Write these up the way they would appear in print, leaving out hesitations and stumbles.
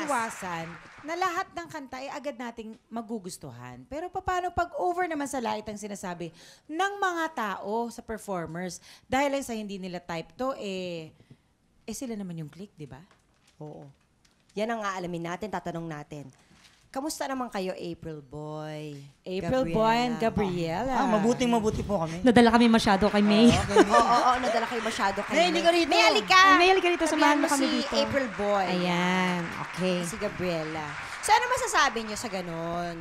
maiiwasan na lahat ng kanta ay agad nating magugustuhan. Pero paano pag over naman sa light ang sinasabi ng mga tao sa performers dahil lang sa hindi nila type to, sila naman yung click, di ba? Oo. Yan ang aalamin natin, tatanong natin. Kamusta naman kayo, April Boy? April Boy and Gabriela. Mabuting-mabuti po kami. Nadala kami masyado kay May. Oo, nadala kayo masyado kayo. May, halika rito. May, halika! May halika rito, samahan mo Sabihan kami si dito. April Boy. Ayan, okay. Si Gabriela. So, ano masasabi niyo sa ganon?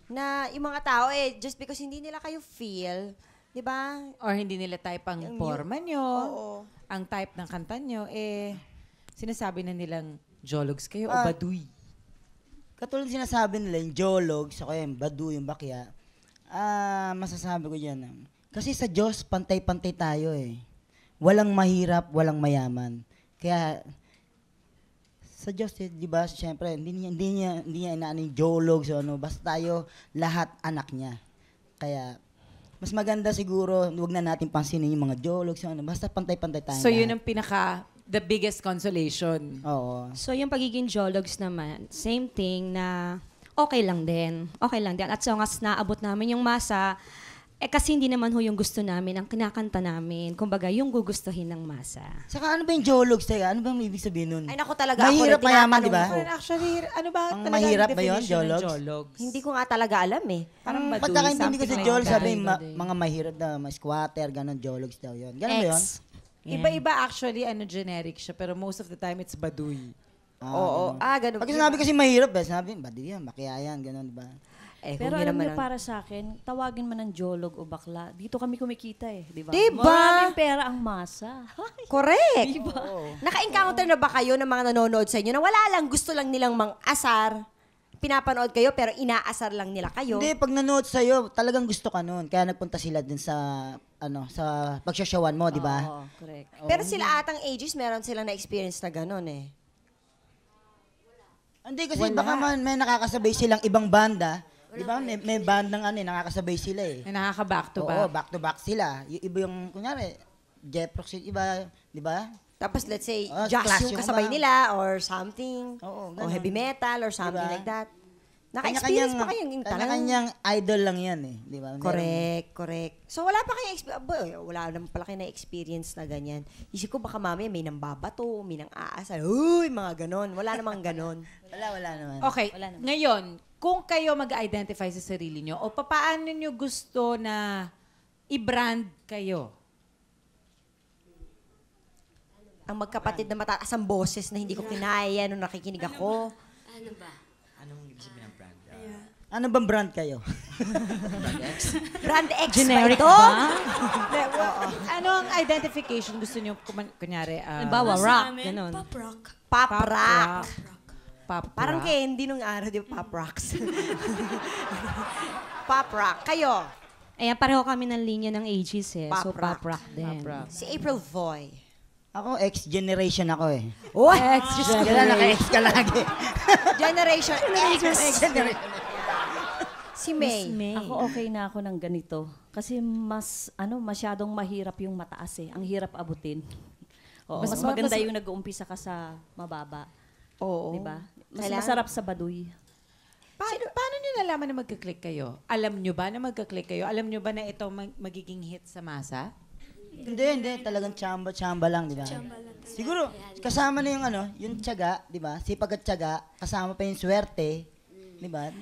Na yung mga tao, just because hindi nila kayo feel, di ba? Or hindi nila type ang forma nyo, ang type ng kanta nyo, sinasabi na nilang jologs kayo o baduy. Katulad sinasabi nila, yung jologs, ako yung badu, yung bakya. Masasabi ko dyan. Kasi sa Diyos, pantay-pantay tayo eh. Walang mahirap, walang mayaman. Kaya, sa Diyos, di ba, siyempre, hindi niya inaano yung jologs o ano. Basta tayo, lahat anak niya. Kaya, mas maganda siguro, huwag na natin pansinin yung mga jologs o ano. Basta pantay-pantay tayo. So yun ang the biggest consolation. Oo. So, yung pagiging geologs naman, same thing na okay lang din. Okay lang din. At so, as naabot namin yung masa, kasi hindi naman ho yung gusto namin, ang kinakanta namin. Kumbaga, yung gugustuhin ng masa. Saka ano ba yung jologs? Teka, ano bang ibig sabihin nun? Ay, naku talaga. Mahirap, ako rin, mayaman, tinatanong di ba? ko. Actually, ano ba Ang talaga mahirap ang ba yun, definition ng jologs? jologs? Hindi ko nga talaga alam eh. Parang baduy, Pagkakaintindi ko sa something jol, like that. sabi mga mahirap na, mga squatter, gano'n, jologs daw yun. Gano'n ba yun? Iba-iba actually, generic siya, pero most of the time, it's baduy. Oo. Ganun. Pag sinabi kasi mahirap, sinabi, baduy yan, bakya yan, gano'n, di ba? Pero alam niyo, para sa akin, tawagin man ng jolog o bakla, dito kami kumikita eh, di ba? Diba? Maraming pera ang masa. Correct. Diba? Naka-encounter na ba kayo ng mga nanonood sa inyo na wala lang, gusto lang nilang mang-asar, pinapanood kayo pero inaasar lang nila kayo? Hindi, pag nanood sa'yo, talagang gusto ka nun. Kaya nagpunta sila dun sa, sa pagsasyawan mo, di ba? Oo, correct. Pero sila atang ages, meron silang na-experience na gano'n eh. Hindi, kasi baka may nakakasabay silang ibang banda. Di ba? May bandang nakakasabay sila eh. Na nakaka-back to Oo, back. back to back sila. Yung iba yung, kunyari, Jeprox, iba, di ba? Tapos let's say, Clash jazz yung yung kasabay mga- nila or something. Oo, O ganun. heavy metal or something Diba? like that. Naka-experience pa kayo yung kanya-kanyang idol lang yan eh. Di ba? Correct. So wala pa kayo wala naman pala kayo na-experience na ganyan. Isip ko baka mamaya may nang babato, may nang aasal. Uy, mga ganon. Wala namang ganon. Wala naman. Okay, ngayon, kung kayo mag-identify sa sarili nyo, o paano nyo gusto na i-brand kayo? Ang magkapatid na mataas ang boses na hindi ko kinaya nung nakikinig ako. Ano bang brand kayo? Brand X Generic ba ito? ba? Ano ang identification gusto nyo, kunyari? Halimbawa, rock, ganun. Pop rock. Pop Parang rock. candy nung araw, di ba? Pop rocks. Pop rock. Kayo, Ayan, pareho kami ng linya ng ages eh. Pop So, rock. pop rock din. Pop rock. si April Voy. Ako, X-generation ako eh. Oh, Kaya naka-X ka lagi. Generation X. Si May. Ako okay na ako ng ganito. Kasi masyadong mahirap yung mataas eh. Ang hirap abutin. Oo, mas maganda yung nag-uumpisa ka sa mababa. Oo. Di ba? Mas Kailangan- masarap sa baduy. Paano nyo nalaman na magka-click kayo? Alam nyo ba na magka-click kayo? Alam nyo ba na ito magiging hit sa masa? Hindi. Talagang chamba lang, di ba? Siguro, kasama na yung yung tiyaga, di ba? Sipag at tiyaga, kasama pa yung swerte, di ba?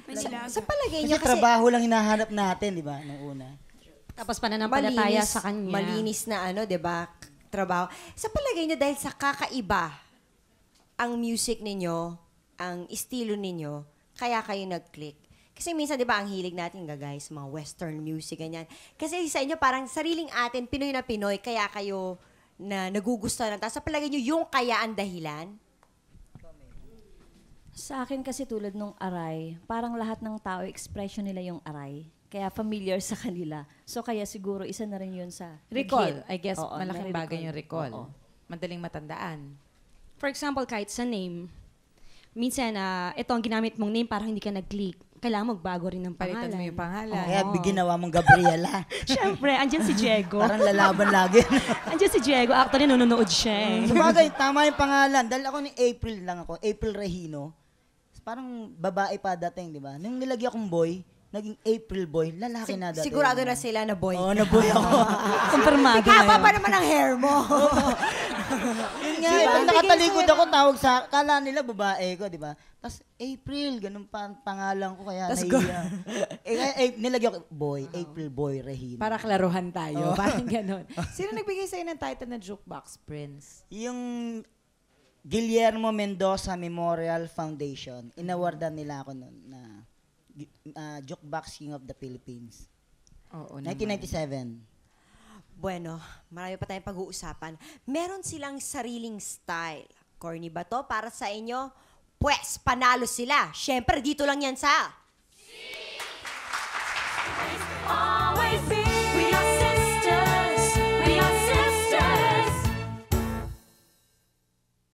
Sa palagay Kasi niyo kasi trabaho lang hinahanap natin, di ba? Nung una. Tapos pananampalataya sa kanya. malinis na 'di ba? Trabaho. Sa palagay niyo dahil sa kakaiba ang music ninyo, ang estilo ninyo, kaya kayo nag-click. Kasi minsan, di ba, ang hilig natin, guys, mga western music, ganyan. Kasi sa inyo, parang sariling atin, Pinoy na Pinoy, kaya kayo na nagugustuhan. Tapos sa palagay nyo, yung kaya ang dahilan? Sa akin kasi tulad nung aray, parang lahat ng tao, expression nila yung aray. Kaya familiar sa kanila. So kaya siguro isa na rin yun sa Recall. nag-hit. I guess Oo, malaking nare-recall. bagay yung recall. Oo. Madaling matandaan. For example, kahit sa name, minsan, ito ang ginamit mong name, parang hindi ka nag-click. kailangan magbago rin ng pangalan. Palitan mo yung pangalan. Kaya ginawa mong Gabriela. Siyempre, andyan si Diego. Parang lalaban lagi. Andyan si Diego. Actually, nanonood siya eh. Sabagay, tama yung pangalan. Dahil ako ni April lang ako. April Regino. Parang babae pa dating, di ba? Nung nilagyan akong boy, naging April boy, lalaki na dating. Sigurado na sila na boy. Oo, naboy ako. Kumpirmado Haba na pa yun. naman ang hair mo. Yun nga, pag nakatalikod ako, tawag sa, kala nila babae ko, di ba? Tapos April, ganun pa ang pangalan ko, kaya Tas nahiya. Nilagyan ko, boy, April boy, Regino. Para klaruhan tayo. Parang ganon. Sino nagbigay sa'yo ng title na Jukebox Prince? Yung Guillermo Mendoza Memorial Foundation, inawardan nila ako noon na Jukebox King of the Philippines. Oo naman. 1997. Bueno, marami pa tayong pag-uusapan. Meron silang sariling style. Corny ba to para sa inyo? Pwes, panalo sila. Siyempre, dito lang yan sa... Always